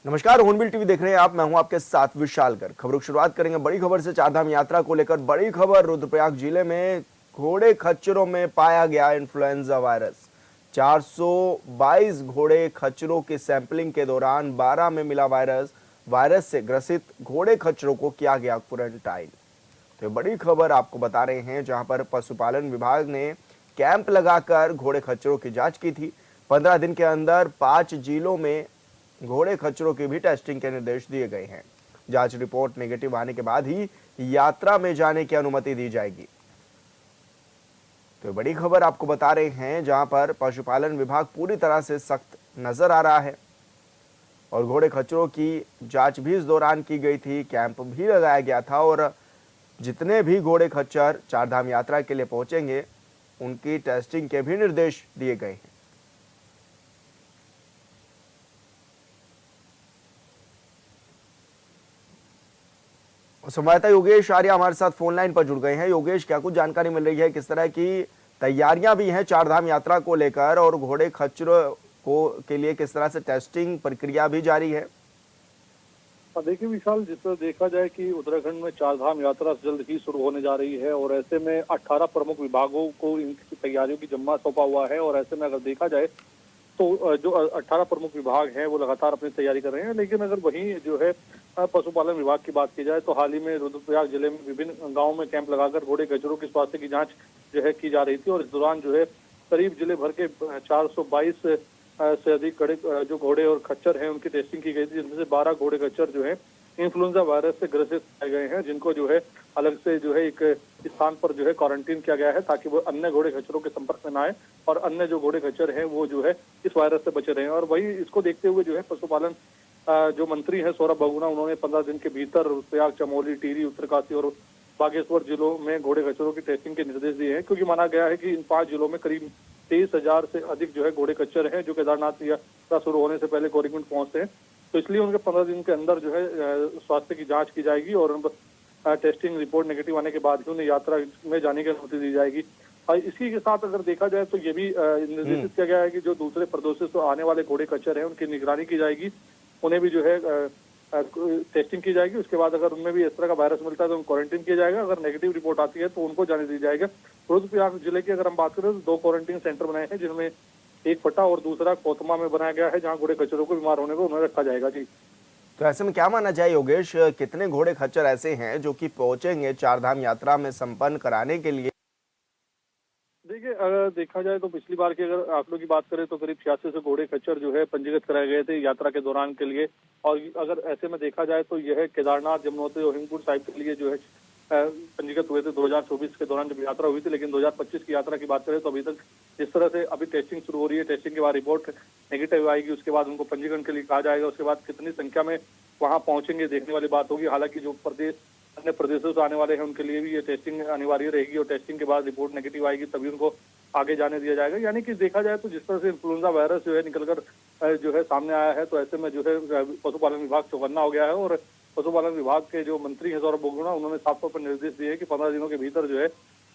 नमस्कार, hornbill TV देख रहे हैं आप। मैं हूं आपके साथ विशालकर। खबरों की शुरुआत करेंगे बड़ी खबर से। चारधाम यात्रा को लेकर बड़ी खबर। रुद्रप्रयाग जिले में घोड़े खच्चरों में पाया गया इन्फ्लुएंजा वायरस। 422 घोड़े खच्चरों की सैंपलिंग के दौरान 12 में मिला वायरस। वायरस से ग्रसित घोड़े खच्चरों को किया गया क्वारंटाइन। तो बड़ी खबर आपको बता रहे हैं, जहां पर पशुपालन विभाग ने कैंप लगाकर घोड़े खच्चरों की जांच की थी। 15 दिन के अंदर 5 जिलों में घोड़े खच्चरों की भी टेस्टिंग के निर्देश दिए गए हैं। जांच रिपोर्ट नेगेटिव आने के बाद ही यात्रा में जाने की अनुमति दी जाएगी। तो बड़ी खबर आपको बता रहे हैं, जहां पर पशुपालन विभाग पूरी तरह से सख्त नजर आ रहा है और घोड़े खच्चरों की जांच भी इस दौरान की गई थी। कैंप भी लगाया गया था और जितने भी घोड़े खच्चर चारधाम यात्रा के लिए पहुंचेंगे उनकी टेस्टिंग के भी निर्देश दिए गए हैं। संवाददाता योगेश आर्य हमारे साथ फोन लाइन पर जुड़ गए हैं। योगेश, क्या कुछ जानकारी मिल रही है, किस तरह की तैयारियां भी हैं चारधाम यात्रा को लेकर और घोड़े खच्चरों को के लिए किस तरह से टेस्टिंग प्रक्रिया भी जारी है? देखिए विशाल, जिस तरह देखा जाए कि उत्तराखंड में चारधाम यात्रा जल्द ही शुरू होने जा रही है और ऐसे में 18 प्रमुख विभागों को इनकी तैयारियों की जिम्मा सौंपा हुआ है। और ऐसे में अगर देखा जाए तो जो 18 प्रमुख विभाग हैं वो लगातार अपनी तैयारी कर रहे हैं। लेकिन अगर वहीं जो है पशुपालन विभाग की बात की जाए तो हाल ही में रुद्रप्रयाग जिले में विभिन्न गाँव में कैंप लगाकर घोड़े खच्चरों की स्वास्थ्य की जाँच जो है की जा रही थी। और इस दौरान जो है करीब जिले भर के 422 से अधिक जो घोड़े और खच्चर हैं उनकी टेस्टिंग की गई थी, जिनमें से 12 घोड़े खच्चर जो है इन्फ्लुएंजा वायरस से ग्रसित पाए गए हैं, जिनको जो है अलग से जो है एक स्थान पर जो है क्वारंटीन किया गया है ताकि वो अन्य घोड़े खच्चरों के संपर्क में ना आए और अन्य जो घोड़े खच्चर हैं वो जो है इस वायरस से बचे रहे। और वही इसको देखते हुए जो है पशुपालन जो मंत्री हैं सौरभ बगुना, उन्होंने 15 दिन के भीतर रुद्रप्रयाग, चमोली, टिहरी, उत्तरकाशी और बागेश्वर जिलों में घोड़े खच्चरों की टेस्टिंग के निर्देश दिए हैं, क्योंकि माना गया है कि इन 5 जिलों में करीब 23,000 से अधिक जो है घोड़े खच्चर हैं जो केदारनाथ यात्रा शुरू होने से पहले गोरखपुर पहुंचते हैं। तो इसलिए उनके 15 दिन के अंदर जो है स्वास्थ्य की जांच की जाएगी और टेस्टिंग रिपोर्ट नेगेटिव आने के बाद ही उन्हें यात्रा में जाने की अनुमति दी जाएगी। इसी के साथ अगर देखा जाए तो ये भी निर्देशित किया गया है कि जो दूसरे प्रदेशों से आने वाले घोड़े खच्चर हैं उनकी निगरानी की जाएगी, उन्हें भी जो है टेस्टिंग की जाएगी। उसके बाद अगर उनमें भी इस तरह का वायरस मिलता है तो क्वारंटीन किया जाएगा। अगर नेगेटिव रिपोर्ट आती है तो उनको जाने दिया जाएगा। रुद्रप्रयाग जिले की अगर हम बात करें तो 2 क्वारंटीन सेंटर बनाए हैं, जिनमें एक फटा और दूसरा कोतमा में बनाया गया है, जहां घोड़े खच्चरों को बीमार होने को उन्हें रखा जाएगा। जी, तो ऐसे में क्या माना जाए योगेश, कितने घोड़े खच्चर ऐसे हैं जो कि पहुंचेंगे चारधाम यात्रा में संपन्न कराने के लिए? देखिए अगर देखा जाए तो पिछली बार की अगर आंकड़ों की बात करें तो करीब 86 घोड़े खच्चर जो है पंजीकृत कराए गए थे यात्रा के दौरान के लिए। और अगर ऐसे में देखा जाए तो यह केदारनाथ, यमुनोत्री और हेमकुंड साहिब के लिए जो है पंजीकृत हुए थे 2024 के दौरान जब यात्रा हुई थी। लेकिन 2025 की यात्रा की बात करें तो अभी तक जिस तरह से अभी टेस्टिंग शुरू हो रही है, टेस्टिंग के बाद रिपोर्ट नेगेटिव आएगी, उसके बाद उनको पंजीकरण के लिए कहा जाएगा, उसके बाद कितनी संख्या में वहां पहुंचेंगे देखने वाली बात होगी। हालांकि जो प्रदेश अन्य प्रदेशों से आने वाले हैं उनके लिए भी ये टेस्टिंग अनिवार्य रहेगी और टेस्टिंग के बाद रिपोर्ट नेगेटिव आएगी तभी उनको आगे जाने दिया जाएगा। यानी कि देखा जाए तो जिस तरह से इन्फ्लुएंजा वायरस जो है निकलकर जो है सामने आया है, तो ऐसे में जो है पशुपालन विभाग चौकन्ना हो गया है। और पशुपालन विभाग के जो मंत्री हैं सौरभ बगुना, उन्होंने साफ तौर पर निर्देश दिए कि 15 दिनों के भीतर जो है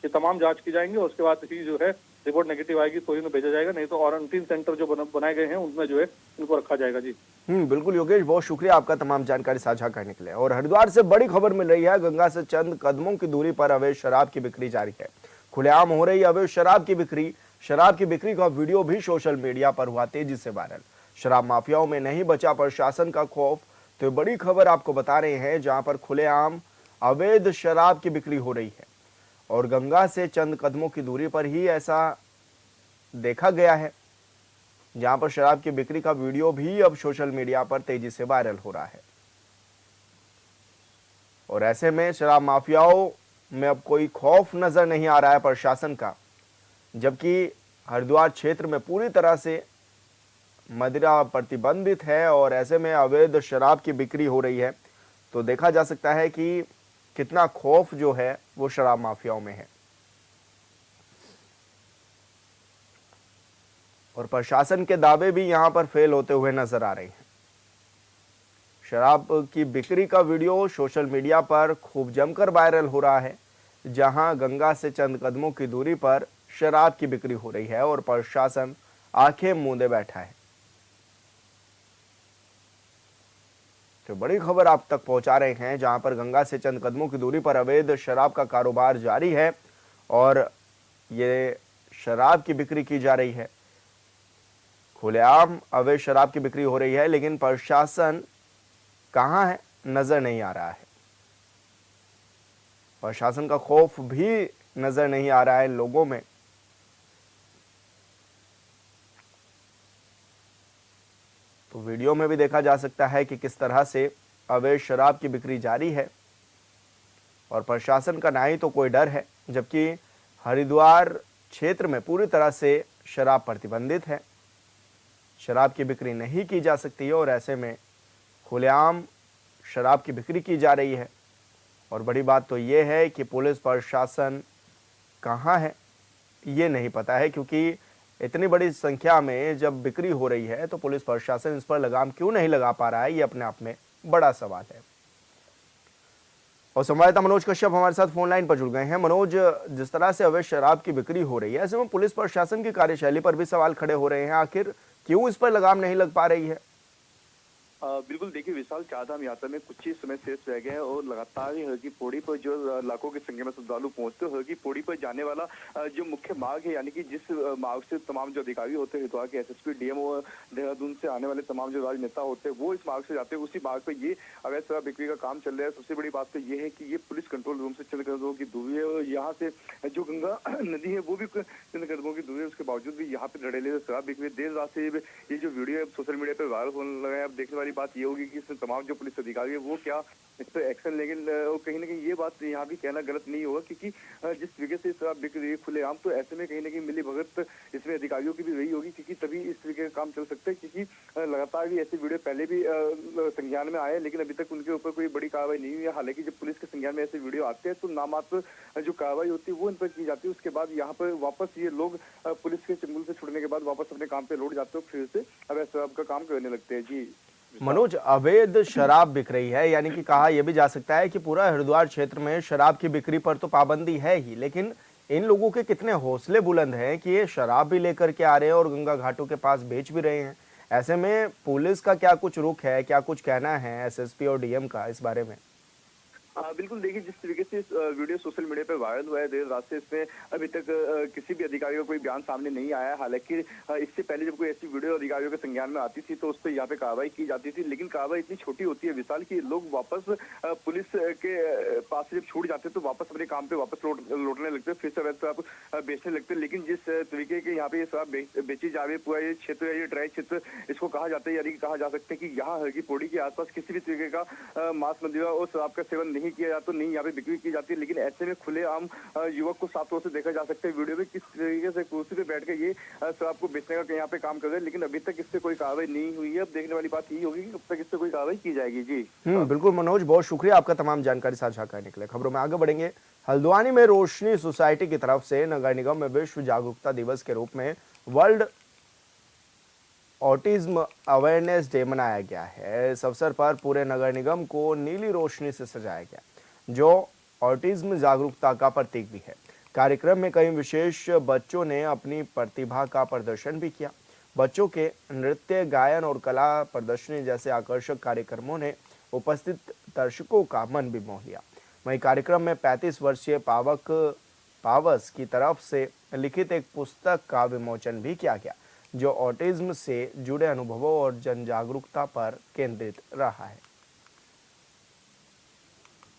ये तमाम जांच की जाएंगी और उसके बाद ही जो है रिपोर्ट नेगेटिव आएगी तो इन्हें भेजा जाएगा, नहीं तो क्वारंटीन सेंटर जो बनाए गए हैं उनमें जो है इनको रखा जाएगा। जी, बिल्कुल योगेश, बहुत शुक्रिया आपका तमाम जानकारी साझा करने के लिए। और हरिद्वार से बड़ी खबर मिल रही है। गंगा से चंद कदमों की दूरी पर अवैध शराब की बिक्री जारी है। खुलेआम हो रही अवैध शराब की बिक्री। शराब की बिक्री का वीडियो भी सोशल मीडिया पर हुआ तेजी से वायरल। शराब माफियाओं में नहीं बचा प्रशासन का खौफ। तो बड़ी खबर आपको बता रहे हैं, जहां पर खुलेआम अवैध शराब की बिक्री हो रही है और गंगा से चंद कदमों की दूरी पर ही ऐसा देखा गया है, जहां पर शराब की बिक्री का वीडियो भी अब सोशल मीडिया पर तेजी से वायरल हो रहा है। और ऐसे में शराब माफियाओं में अब कोई खौफ नजर नहीं आ रहा है प्रशासन का, जबकि हरिद्वार क्षेत्र में पूरी तरह से मदिरा प्रतिबंधित है और ऐसे में अवैध शराब की बिक्री हो रही है। तो देखा जा सकता है कि कितना खौफ जो है वो शराब माफियाओं में है और प्रशासन के दावे भी यहां पर फेल होते हुए नजर आ रहे हैं। शराब की बिक्री का वीडियो सोशल मीडिया पर खूब जमकर वायरल हो रहा है, जहां गंगा से चंद कदमों की दूरी पर शराब की बिक्री हो रही है और प्रशासन आंखें मूंदे बैठा है। तो बड़ी खबर आप तक पहुंचा रहे हैं, जहां पर गंगा से चंद कदमों की दूरी पर अवैध शराब का कारोबार जारी है और ये शराब की बिक्री की जा रही है। खुलेआम अवैध शराब की बिक्री हो रही है, लेकिन प्रशासन कहां है नजर नहीं आ रहा है। प्रशासन का खौफ भी नजर नहीं आ रहा है लोगों में। तो वीडियो में भी देखा जा सकता है कि किस तरह से अवैध शराब की बिक्री जारी है और प्रशासन का ना ही तो कोई डर है, जबकि हरिद्वार क्षेत्र में पूरी तरह से शराब प्रतिबंधित है। शराब की बिक्री नहीं की जा सकती है और ऐसे में खुलेआम शराब की बिक्री की जा रही है। और बड़ी बात तो ये है कि पुलिस प्रशासन कहाँ है ये नहीं पता है, क्योंकि इतनी बड़ी संख्या में जब बिक्री हो रही है तो पुलिस प्रशासन इस पर लगाम क्यों नहीं लगा पा रहा है, ये अपने आप में बड़ा सवाल है। और संवाददाता मनोज कश्यप हमारे साथ फोन लाइन पर जुड़ गए हैं। मनोज, जिस तरह से अवैध शराब की बिक्री हो रही है, ऐसे में पुलिस प्रशासन की कार्यशैली पर भी सवाल खड़े हो रहे हैं। आखिर क्यों इस पर लगाम नहीं लग पा रही है? बिल्कुल देखिए विशाल, चारधाम यात्रा में कुछ ही समय शेष रह गए हैं और लगातार ही हर की पौड़ी पर जो लाखों की संख्या में श्रद्धालु पहुंचते हर की पौड़ी पर जाने वाला जो मुख्य मार्ग है, यानी कि जिस मार्ग से तमाम जो अधिकारी होते हैं हरिद्वार के एसएसपी डीएम और देहरादून से आने वाले तमाम जो राजनेता होते हैं वो इस मार्ग से जाते हैं, उसी मार्ग पर ये अवैध शराब बिक्री का काम चल रहा है। सबसे बड़ी बात तो ये है कि ये पुलिस कंट्रोल रूम से चंद कदमों की दूरी है और यहाँ से जो गंगा नदी है वो भी चंद कदमों की दूरी है। उसके बावजूद भी यहाँ पे धड़ेले शराब बिक्री देर रात से ये जो वीडियो है सोशल मीडिया पर वायरल होने लगा है। अब देखने वाली बात ये होगी कि इसमें तमाम जो पुलिस अधिकारी है वो क्या इस पर एक्शन, लेकिन कहीं ना कहीं ये बात यहाँ भी कहना गलत नहीं होगा, क्योंकि जिस तरीके से शराब बिक रही है खुलेआम, तो ऐसे में कहीं ना कहीं मिली भगत इसमें अधिकारियों की भी रही होगी, क्योंकि तभी इस तरीके का काम चल सकता है। क्योंकि लगातार भी ऐसे वीडियो पहले भी संज्ञान में आए, लेकिन अभी तक उनके ऊपर कोई बड़ी कार्रवाई नहीं हुई है। हालांकि जब पुलिस के संज्ञान में ऐसे वीडियो आते हैं तो नामात्र जो कार्रवाई होती है वो इन पर की जाती है। उसके बाद यहाँ पर वापस ये लोग पुलिस के चंगुल से छुड़ने के बाद वापस अपने काम पे लौट जाते हो, फिर से अवैध शराब का काम करने लगते हैं। जी मनोज, अवैध शराब बिक रही है, यानी कि कहा यह भी जा सकता है कि पूरा हरिद्वार क्षेत्र में शराब की बिक्री पर तो पाबंदी है ही, लेकिन इन लोगों के कितने हौसले बुलंद हैं कि ये शराब भी लेकर के आ रहे हैं और गंगा घाटों के पास बेच भी रहे हैं। ऐसे में पुलिस का क्या कुछ रुख है, क्या कुछ कहना है एसएसपी और डीएम का इस बारे में? बिल्कुल देखिए, जिस तरीके से वीडियो सोशल मीडिया पर वायरल हुआ है देर रात से, इसमें अभी तक किसी भी अधिकारी का कोई बयान सामने नहीं आया है। हालांकि इससे पहले जब कोई ऐसी वीडियो अधिकारियों के संज्ञान में आती थी तो उस पर यहाँ पे कार्रवाई की जाती थी, लेकिन कार्रवाई इतनी छोटी होती है विशाल कि लोग वापस पुलिस के पास से जब छूट जाते तो वापस अपने काम पे वापस लौटने लगते, फिर से वैसे आप बेचने लगते। लेकिन जिस तरीके के यहाँ पे ये शराब बेची जा रही है, पूरा ये क्षेत्र है, ये ड्राई क्षेत्र इसको कहा जाता है, यानी कि कहा जा सकता है कि यहाँ हर की पौड़ी के आसपास किसी भी तरीके का मांस मदिरा और शराब का सेवन नहीं किया जाता, नहीं यहाँ पे बिक्री की जाती है। लेकिन ऐसे में खुलेआम युवक को साफ तौर से देखा जा सकता है वीडियो में किस तरीके से कुर्सी पे बैठ के ये शराब को बेचने का यहाँ पे काम कर रहे हैं, लेकिन अभी तक इससे कोई कार्रवाई नहीं हुई है। अब देखने वाली बात यही होगी कि कब तक इससे कोई कार्रवाई की जाएगी। जी बिल्कुल मनोज, बहुत शुक्रिया आपका तमाम जानकारी साझा करने के लिए। खबरों में आगे बढ़ेंगे। हल्द्वानी में रोशनी सोसाइटी की तरफ से नगर निगम में विश्व जागरूकता दिवस के रूप में वर्ल्ड ऑटिज्म अवेयरनेस डे मनाया गया है। इस अवसर पर पूरे नगर निगम को नीली रोशनी से सजाया गया, जो ऑटिज्म जागरूकता का प्रतीक भी है। कार्यक्रम में कई विशेष बच्चों ने अपनी प्रतिभा का प्रदर्शन भी किया। बच्चों के नृत्य, गायन और कला प्रदर्शनी जैसे आकर्षक कार्यक्रमों ने उपस्थित दर्शकों का मन भी मोह लिया। वहीं कार्यक्रम में 35 वर्षीय पावस की तरफ से लिखित एक पुस्तक का विमोचन भी किया गया, जो ऑटिज्म से जुड़े अनुभवों और जन जागरूकता पर केंद्रित रहा है।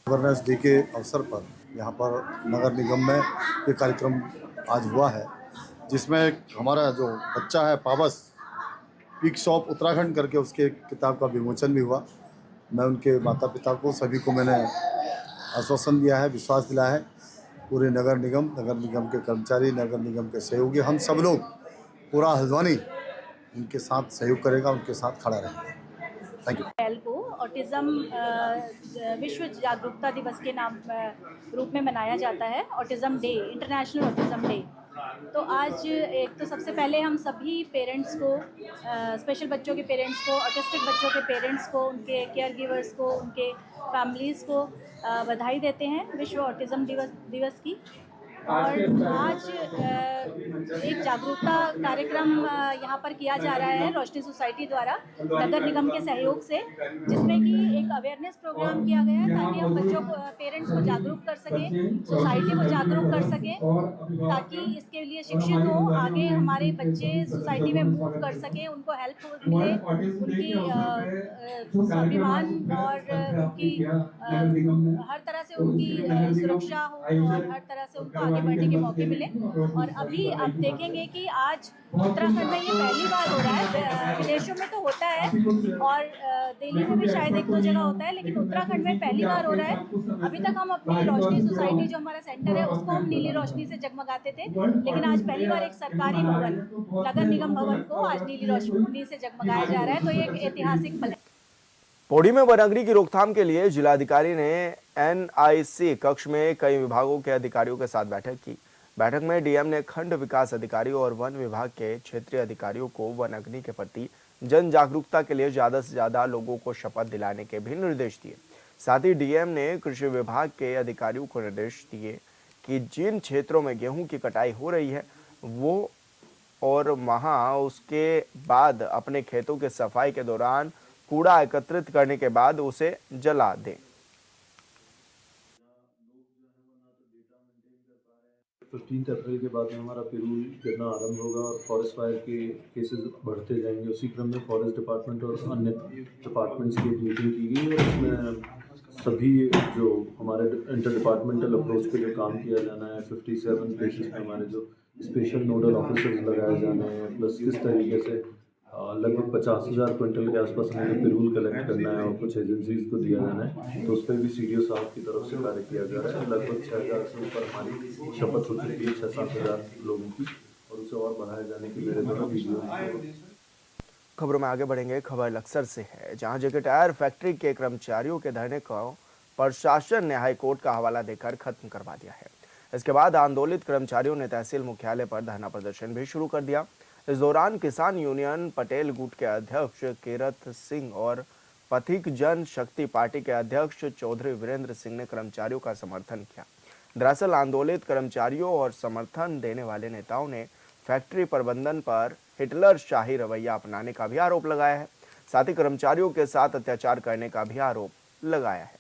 अवेयरनेस डे के अवसर पर यहाँ पर नगर निगम में ये कार्यक्रम आज हुआ है, जिसमें हमारा जो बच्चा है पावस, पीक शॉप उत्तराखंड करके उसके किताब का विमोचन भी हुआ। मैं उनके माता पिता को सभी को मैंने आश्वासन दिया है, विश्वास दिलाया है। पूरे नगर निगम के कर्मचारी, नगर निगम के सहयोगी, हम सब लोग, पूरा हल्द्वानी उनके साथ सहयोग करेगा, उनके साथ खड़ा रहेगा। Thank you. को ऑटिज्म विश्व जागरूकता दिवस के नाम रूप में मनाया जाता है, autism day, international autism day. तो आज एक तो सबसे पहले हम सभी पेरेंट्स को, स्पेशल बच्चों के पेरेंट्स को, ऑटिस्टिक बच्चों के पेरेंट्स को, उनके केयर गिवर्स को, उनके फैमिलीज़ को बधाई देते हैं विश्व ऑटिज्म दिवस की। और आज एक जागरूकता कार्यक्रम यहाँ पर किया जा रहा है रोशनी सोसाइटी द्वारा नगर निगम के सहयोग से, जिसमें कि एक अवेयरनेस प्रोग्राम किया गया है ताकि हम बच्चों को, पेरेंट्स को जागरूक कर सकें, सोसाइटी को जागरूक कर सकें, ताकि इसके लिए शिक्षित हो, आगे हमारे बच्चे सोसाइटी में मूव कर सकें, उनको हेल्प मिले, उनकी स्वाभिमान और उनकी हर तरह से उनकी सुरक्षा हो और हर तरह से उनको आगे बढ़ने के मौके मिले। और अभी आप देखेंगे कि आज उत्तराखंड में ये पहली बार हो रहा है, विदेशों में तो होता है और दिल्ली में भी शायद 1-2 जगह होता है, लेकिन उत्तराखंड में पहली बार हो रहा है। अभी तक हम अपनी रोशनी सोसाइटी जो हमारा सेंटर है उसको हम नीली रोशनी से जगमगाते थे, लेकिन आज पहली बार एक सरकारी भवन, नगर निगम भवन को आज नीली रोशनी से जगमगाया जा रहा है, तो ये एक ऐतिहासिक पल है। पौड़ी में वनाग्नि की रोकथाम के लिए जिलाधिकारी ने NIC कक्ष में कई विभागों के अधिकारियों के साथ बैठक की। बैठक में डीएम ने खंड विकास अधिकारियों और वन विभाग के क्षेत्रीय अधिकारियों को वनाग्नि के प्रति जन जागरूकता के लिए ज्यादा से ज्यादा लोगों को शपथ दिलाने के भी निर्देश दिए। साथ ही डीएम ने कृषि विभाग के अधिकारियों को निर्देश दिए कि जिन क्षेत्रों में गेहूं की कटाई हो रही है वो और वहां उसके बाद अपने खेतों के सफाई के दौरान कूड़ा एकत्रित करने के बाद उसे जला दें। 15 अप्रैल के बाद में हमारा पिरूल गिरना आरंभ होगा और फॉरेस्ट फायर के केसेस बढ़ते जाएंगे। उसी क्रम में फॉरेस्ट डिपार्टमेंट और अन्य डिपार्टमेंट्स की मीटिंग की गई और इसमें सभी जो हमारे इंटर डिपार्टमेंटल अप्रोच पे जो काम किया जाना है, 57 प्लेसेस पे हमारे जो स्पेशल नोडल ऑफिसर्स लगाए जाने हैं, प्लस किस तरीके से लगभग 50,000 क्विंटल के आसपास हमें पिरूल कलेक्ट करना है और कुछ एजेंसीज को दिया जाना है, तो उस पर भी CDO साहब की तरफ से कार्य किया जा रहा है। लगभग 6,000 से ऊपर हमारी शपथ हो चुकी है, 6-7 हज़ार लोगों की, और उसे और बढ़ाए जाने की मेरे द्वारा वीडियो। खबरों में आगे बढ़ेंगे। खबर लक्सर से है, जहां जेके टायर फैक्ट्री के कर्मचारियों के धरने को प्रशासन ने हाईकोर्ट का हवाला देकर खत्म करवा दिया है। इसके बाद आंदोलित कर्मचारियों ने तहसील मुख्यालय पर धरना प्रदर्शन भी शुरू कर दिया। इस दौरान किसान यूनियन पटेल गुट के अध्यक्ष कीरत सिंह और पथिक जन शक्ति पार्टी के अध्यक्ष चौधरी वीरेंद्र सिंह ने कर्मचारियों का समर्थन किया। दरअसल आंदोलित कर्मचारियों और समर्थन देने वाले नेताओं ने फैक्ट्री प्रबंधन पर हिटलर शाही रवैया अपनाने का भी आरोप लगाया है, साथ ही कर्मचारियों के साथ अत्याचार करने का भी आरोप लगाया है।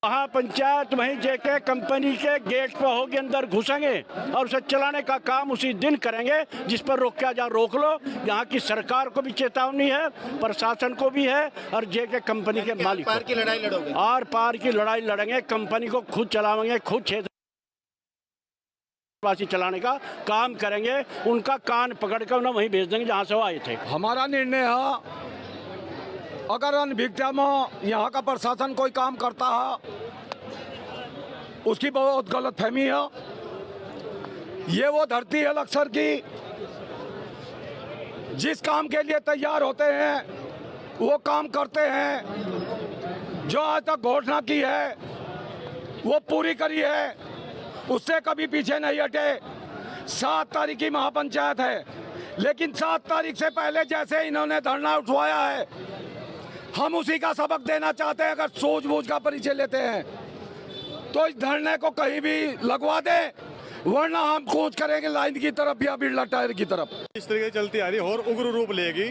महापंचायत वहीं जेके कंपनी के गेट पर होगी, अंदर घुसेंगे और उसे चलाने का काम उसी दिन करेंगे जिस पर रोका जा रोक लो। यहाँ की सरकार को भी चेतावनी है, प्रशासन को भी है और जेके कंपनी के मालिक को। की लड़ाई लड़ोगे? आर पार की लड़ाई लड़ेंगे, कंपनी को खुद चलाएंगे, खुद क्षेत्र चलाने का काम करेंगे। उनका कान पकड़ कर उन्हें वहीं भेज देंगे जहाँ से वो आए थे। हमारा निर्णय है, अगर अनभिज्ञता में यहाँ का प्रशासन कोई काम करता है उसकी बहुत गलत फहमी है। ये वो धरती है लक्सर की, जिस काम के लिए तैयार होते हैं वो काम करते हैं। जो आज तक घोषणा की है वो पूरी करी है, उससे कभी पीछे नहीं हटे। 7 तारीख की महापंचायत है, लेकिन 7 तारीख से पहले जैसे इन्होंने धरना उठवाया है, हम उसी का सबक देना चाहते हैं। अगर सूझबूझ का परिचय लेते हैं तो इस धरने को कहीं भी लगवा दे, वरना हम कूच करेंगे लाइन की तरफ या बिरला टायर की तरफ। इस तरीके से चलती आ रही और उग्र रूप लेगी,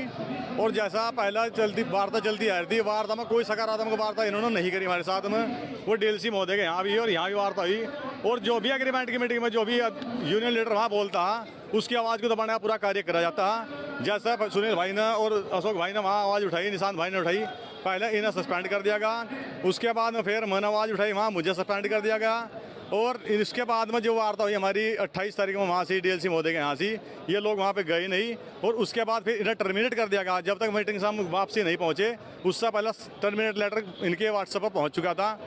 और जैसा पहला चलती वार्ता चलती आ रही थी, वार्ता में कोई सकारात्मक वार्ता इन्होंने नहीं करी हमारे साथ में। वो DLC महोदय के यहाँ भी और यहाँ भी वार्ता हुई, और जो भी एग्रीमेंट की मीटिंग में जो भी यूनियन लीडर वहाँ बोलता है उसकी आवाज़ को दबाने का पूरा कार्य करा जाता है। जैसा सुनील भाई ने और अशोक भाई ने वहाँ आवाज़ उठाई, निशांत भाई ने उठाई, पहले इन्हें सस्पेंड कर दिया गया, उसके बाद में फिर मैंने आवाज़ उठाई, वहाँ मुझे सस्पेंड कर दिया गया। और इसके बाद में जो वार्ता हुई हमारी 28 तारीख में वहाँ से DLC महोदय के यहाँ से, ये लोग वहाँ पे गए नहीं, और उसके बाद फिर इन्हें टर्मिनेट कर दिया गया। जब तक मीटिंग से हम वापसी नहीं पहुँचे उससे पहले टर्मिनेट लेटर इनके व्हाट्सएप पर पहुँच चुका था।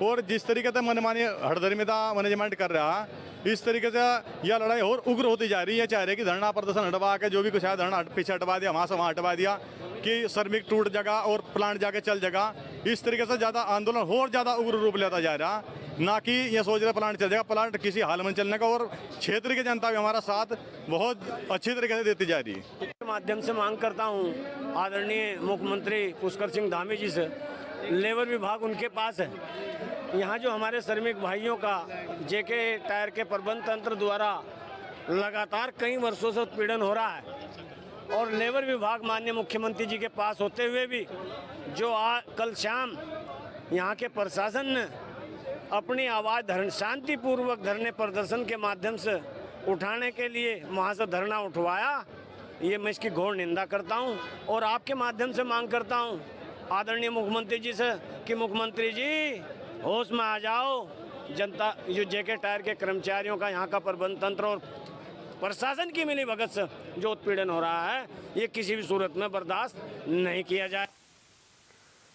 और जिस तरीके से मनमानी हठधर्मिता मैनेजमेंट कर रहा है, इस तरीके से यह लड़ाई और उग्र होती जा रही है। चाह रहे कि धरना प्रदर्शन हटवा के जो भी कुछ है धरना पीछे हटवा दिया, वहाँ से वहाँ हटवा दिया कि श्रमिक टूट जगह और प्लांट जाके चल जगह। इस तरीके से ज़्यादा आंदोलन और ज़्यादा उग्र रूप लेता जा रहा है। ना कि ये सोच रहे प्लांट चल जाएगा। प्लांट किसी हाल में चलने का, और क्षेत्र की जनता भी हमारा साथ बहुत अच्छी तरीके से देती जा रही है। के माध्यम से मांग करता हूँ आदरणीय मुख्यमंत्री पुष्कर सिंह धामी जी से, लेबर विभाग उनके पास है। यहाँ जो हमारे श्रमिक भाइयों का जेके टायर के प्रबंध तंत्र द्वारा लगातार कई वर्षों से उत्पीड़न हो रहा है, और लेबर विभाग माननीय मुख्यमंत्री जी के पास होते हुए भी जो कल शाम यहाँ के प्रशासन ने अपनी आवाज़ शांतिपूर्वक धरने प्रदर्शन के माध्यम से उठाने के लिए वहाँ से धरना उठवाया, ये मैं इसकी घोर निंदा करता हूँ। और आपके माध्यम से मांग करता हूँ आदरणीय मुख्यमंत्री जी से कि मुख्यमंत्री जी होश में आ जाओ। जनता जो जेके टायर के कर्मचारियों का यहाँ का प्रबंध तंत्र और प्रशासन की मिली भगत से जो उत्पीड़न हो रहा है, ये किसी भी सूरत में बर्दाश्त नहीं किया जाए।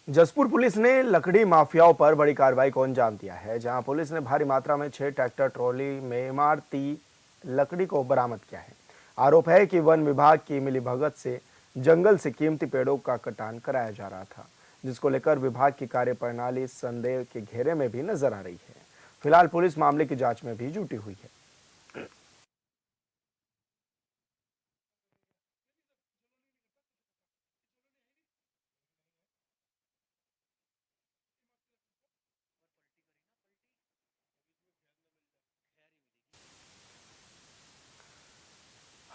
जसपुर पुलिस ने लकड़ी माफियाओं पर बड़ी कार्रवाई को अंजाम दिया है, जहां पुलिस ने भारी मात्रा में 6 ट्रैक्टर ट्रॉली में इमारती लकड़ी को बरामद किया है। आरोप है कि वन विभाग की मिलीभगत से जंगल से कीमती पेड़ों का कटान कराया जा रहा था, जिसको लेकर विभाग की कार्यप्रणाली संदेह के घेरे में भी नजर आ रही है। फिलहाल पुलिस मामले की जांच में भी जुटी हुई है।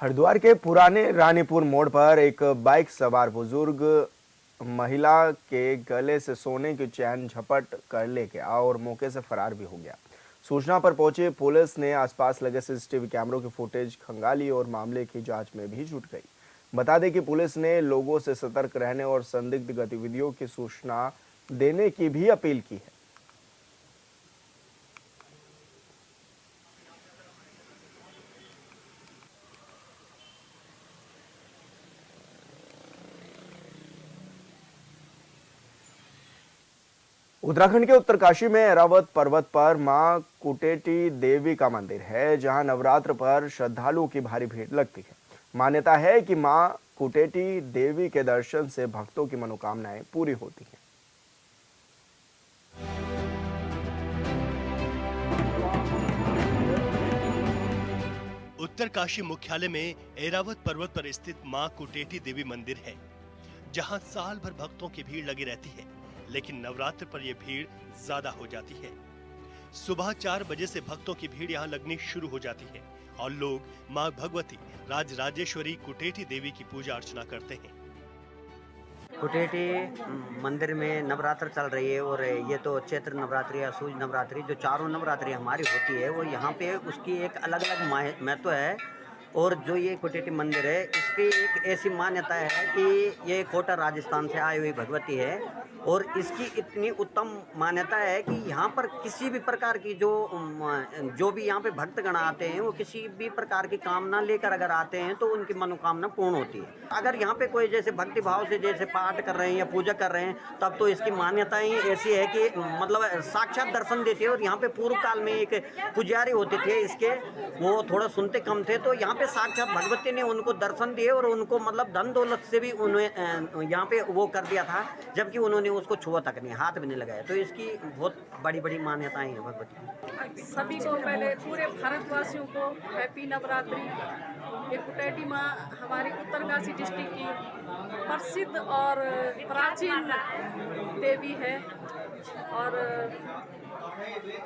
हरिद्वार के पुराने रानीपुर मोड़ पर एक बाइक सवार बुजुर्ग महिला के गले से सोने की चैन झपट कर ले गया और मौके से फरार भी हो गया। सूचना पर पहुंची पुलिस ने आसपास लगे सीसीटीवी कैमरों की फुटेज खंगाली और मामले की जांच में भी जुट गई। बता दें कि पुलिस ने लोगों से सतर्क रहने और संदिग्ध गतिविधियों की सूचना देने की भी अपील की है। उत्तराखंड के उत्तरकाशी में ऐरावत पर्वत पर मां कुटेटी देवी का मंदिर है, जहां नवरात्र पर श्रद्धालुओं की भारी भीड़ लगती है। मान्यता है कि मां कुटेटी देवी के दर्शन से भक्तों की मनोकामनाएं पूरी होती हैं। उत्तरकाशी मुख्यालय में ऐरावत पर्वत पर स्थित मां कुटेटी देवी मंदिर है, जहां साल भर भक्तों की भीड़ लगी रहती है, लेकिन नवरात्र पर यह भीड़ ज्यादा हो जाती है। सुबह 4 बजे से भक्तों की भीड़ यहां लगनी शुरू हो जाती है और लोग मां भगवती राजराजेश्वरी कुटेटी देवी की पूजा अर्चना करते हैं। कुटेटी मंदिर में नवरात्र चल रही है, और ये तो चैत्र नवरात्रि या सूर्य नवरात्रि जो चारों नवरात्रि हमारी होती है, वो यहाँ पे उसकी एक अलग अलग महत्व है। और जो ये कुटेटी मंदिर है, इसकी एक ऐसी मान्यता है कि ये कोटा राजस्थान से आई हुई भगवती है, और इसकी इतनी उत्तम मान्यता है कि यहाँ पर किसी भी प्रकार की जो भी यहाँ पे भक्तगण आते हैं, वो किसी भी प्रकार की कामना लेकर अगर आते हैं तो उनकी मनोकामना पूर्ण होती है। अगर यहाँ पे कोई जैसे भक्ति भाव से जैसे पाठ कर रहे हैं या पूजा कर रहे हैं, तब तो इसकी मान्यता ही ऐसी है कि मतलब साक्षात दर्शन देती है। और यहाँ पे पूर्व काल में एक पुजारी होते थे इसके, वो थोड़ा सुनते कम थे, तो यहाँ पे साक्षात भगवती ने उनको दर्शन दिए और उनको मतलब धन दौलत से भी उन्हें यहाँ पे वो कर दिया था, जबकि उन्होंने उसको छुआ तक नहीं, हाथ भी नहीं लगाया। तो इसकी बहुत बड़ी बड़ी मान्यताएं हैं भगवती। सभी को पहले पूरे भारतवासियों को हैप्पी नवरात्रि। ये कुटेटी माँ हमारी उत्तरकाशी डिस्ट्रिक्ट की प्रसिद्ध और प्राचीन देवी है, और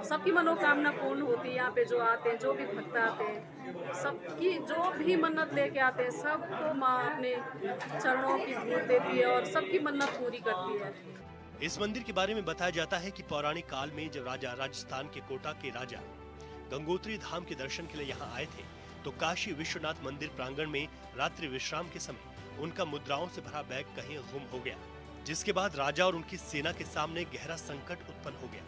सबकी मनोकामना पूर्ण होती है। यहाँ पे जो आते हैं, जो भी भक्त आते हैं, सबकी जो भी मन्नत लेके आते हैं, सबको माँ अपने चरणों की धूल देती है और सबकी मन्नत पूरी करती है। इस मंदिर के बारे में बताया जाता है कि पौराणिक काल में जब राजस्थान के कोटा के राजा गंगोत्री धाम के दर्शन के लिए यहाँ आए थे, तो काशी विश्वनाथ मंदिर प्रांगण में रात्रि विश्राम के समय उनका मुद्राओं से भरा बैग कहीं गुम हो गया, जिसके बाद राजा और उनकी सेना के सामने गहरा संकट उत्पन्न हो गया।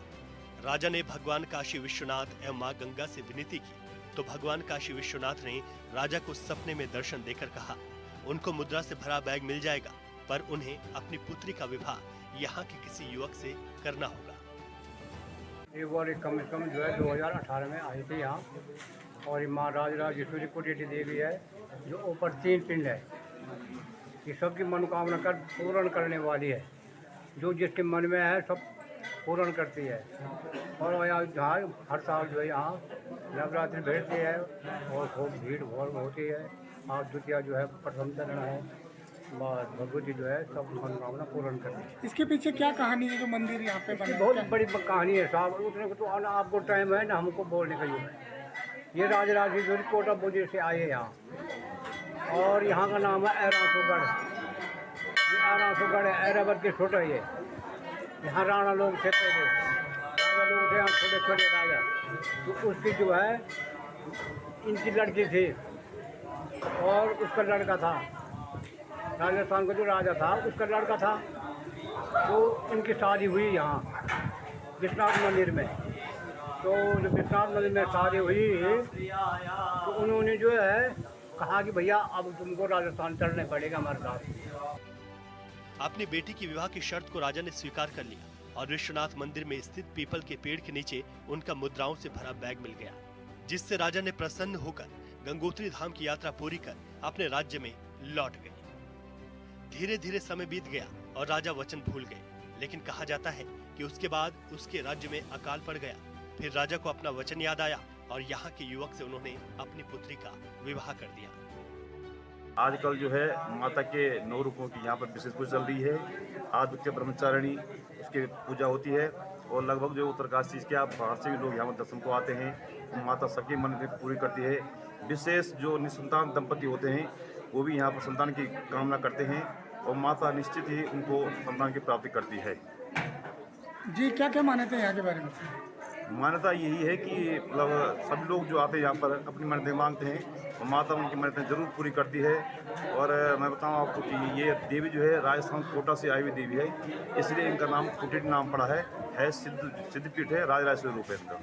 राजा ने भगवान काशी विश्वनाथ एवं मां गंगा से विनती की, तो भगवान काशी विश्वनाथ ने राजा को सपने में दर्शन देकर कहा उनको मुद्रा से भरा बैग मिल जाएगा, पर उन्हें अपनी पुत्री का विवाह यहाँ के किसी युवक से करना होगा। एक बार कम से कम जो है 2018 में आई थी यहाँ, और ये माँ राजराजेश्वरी कुटेटी देवी है, जो ऊपर 3 पिंड है। ये सबकी मनोकामना कर पूर्ण करने वाली है, जो जिसके मन में है सब पूर्ण करती है। और यहाँ जहाँ हर साल जो है यहाँ नवरात्रि बैठते हैं और खूब भीड़ बहुत होती है। और द्वितीया जो है प्रथम चरण है, भगवती जो है सब मनोकामना पूर्ण करती है। इसके पीछे क्या कहानी है जो मंदिर यहाँ पे बना? बहुत बड़ी कहानी है साहब, उतने को तो आपको टाइम है ना हमको बोलने का। ये राजराजेश्वरी कोटा बोझे से आए यहाँ और यहाँ का नाम है ऐरासोगढ़। ये ऐरासोगढ़ है, ऐरावत के छोटा ये। यहाँ राणा लोग थे पहले, राजा लोग थे यहाँ छोटे छोटे राजा। तो उसकी जो है इनकी लड़की थी और उसका लड़का था, राजस्थान का जो राजा था उसका लड़का था। तो इनकी शादी हुई यहाँ विश्वनाथ मंदिर में। तो जब विश्वनाथ मंदिर में शादी हुई तो उन्होंने जो है कहा कि भैया अब तुमको राजस्थान चलने पड़ेगा हमारे साथ। अपनी बेटी की विवाह की शर्त को राजा ने स्वीकार कर लिया और विश्वनाथ मंदिर में स्थित पीपल के पेड़ के नीचे उनका मुद्राओं से भरा बैग मिल गया, जिससे राजा ने प्रसन्न होकर गंगोत्री धाम की यात्रा पूरी कर अपने राज्य में लौट गए। धीरे धीरे समय बीत गया और राजा वचन भूल गए, लेकिन कहा जाता है कि उसके बाद उसके राज्य में अकाल पड़ गया। फिर राजा को अपना वचन याद आया और यहाँ के युवक से उन्होंने अपनी पुत्री का विवाह कर दिया। आजकल जो है माता के 9 रूपों की यहाँ पर विशेष पूजा चल रही है। आदित्य ब्रह्मचारिणी उसकी पूजा होती है और लगभग जो उत्तरकाशी के आप बाहर से भी लोग यहाँ पर दर्शन को आते हैं। माता सबकी मन्नतें पूरी करती है। विशेष जो निसंतान दंपति होते हैं वो भी यहाँ पर संतान की कामना करते हैं और माता निश्चित ही उनको संतान की प्राप्ति करती है। जी क्या क्या मान्यता है यहाँ के बारे में? मान्यता यही है कि मतलब सभी लोग जो आते हैं यहाँ पर अपनी मन्नतें मांगते हैं और माता उनकी मन्नतें जरूर पूरी करती है। और मैं बताऊँ आपको कि ये देवी जो है राजस्थान कोटा से आई हुई देवी है, इसलिए इनका नाम कुटीर नाम पड़ा है सिद्धपीठ है, राजराजेश्वरी रूप है इनका।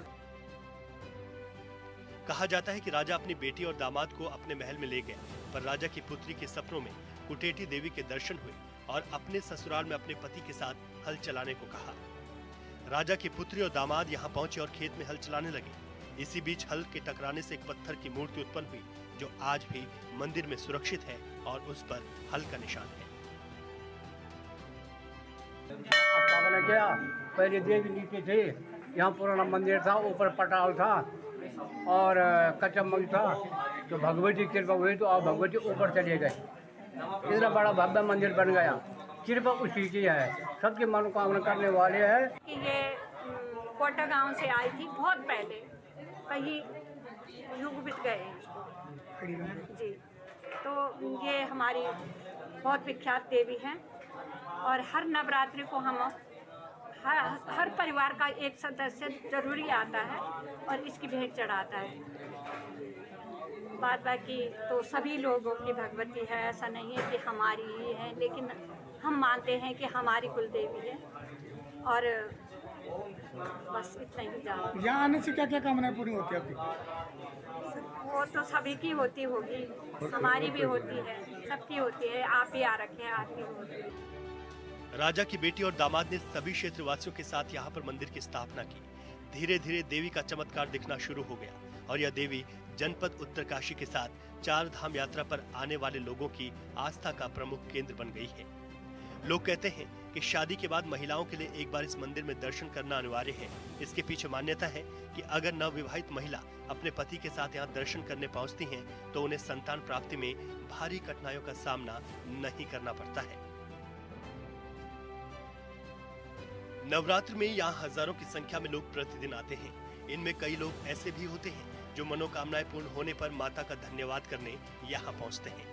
कहा जाता है कि राजा अपनी बेटी और दामाद को अपने महल में ले गया, पर राजा की पुत्री के सपनों में कुटेटी देवी के दर्शन हुए और अपने ससुराल में अपने पति के साथ हल चलाने को कहा। राजा की पुत्री और दामाद यहाँ पहुंचे और खेत में हल चलाने लगे। इसी बीच हल के टकराने से एक पत्थर की मूर्ति उत्पन्न हुई, जो आज भी मंदिर में सुरक्षित है और उस पर हल का निशान है। क्या पहले देवी नीचे थे, यहाँ पुराना मंदिर था, ऊपर पटाल था और कच्चा मंदिर था। तो भगवती कृपा हुई तो आप भगवती ऊपर चले गए, इतना बड़ा भव्य मंदिर बन गया। कृपा उसी की है, सबकी मनोकामना करने वाले हैं। कि ये कोटा गांव से आई थी बहुत पहले, कहीं युग बीत गए जी। तो ये हमारी बहुत विख्यात देवी हैं और हर नवरात्रि को हम हर परिवार का एक सदस्य जरूरी आता है और इसकी भेंट चढ़ाता है। बात बाकी तो सभी लोगों की भगवती है, ऐसा नहीं है कि हमारी ही है, लेकिन हम मानते हैं कि हमारी कुल देवी है और बस इतना ही जानो। यहाँ आने से क्या क्या कामनाएं पूरी होती है आपकी? वो तो सभी की होती होगी, हमारी भी होती है, सबकी होती है। आप भी आ रखे हैं, आपकी होती है। राजा की बेटी और दामाद ने सभी क्षेत्रवासियों के साथ यहाँ पर मंदिर की स्थापना की। धीरे धीरे देवी का चमत्कार दिखना शुरू हो गया और यह देवी जनपद उत्तरकाशी के साथ 4 धाम यात्रा पर आने वाले लोगों की आस्था का प्रमुख केंद्र बन गई है। लोग कहते हैं कि शादी के बाद महिलाओं के लिए एक बार इस मंदिर में दर्शन करना अनिवार्य है। इसके पीछे मान्यता है कि अगर नवविवाहित महिला अपने पति के साथ यहाँ दर्शन करने पहुँचती हैं, तो उन्हें संतान प्राप्ति में भारी कठिनाइयों का सामना नहीं करना पड़ता है। नवरात्र में यहाँ हजारों की संख्या में लोग प्रतिदिन आते हैं। इनमें कई लोग ऐसे भी होते हैं जो मनोकामनाएं पूर्ण होने पर माता का धन्यवाद करने यहाँ पहुँचते हैं।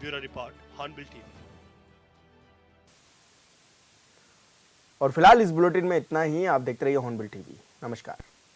Bureau report, hornbill TV. और फिलहाल इस बुलेटिन में इतना ही। आप देखते रहिए हॉर्नबिल टीवी। नमस्कार।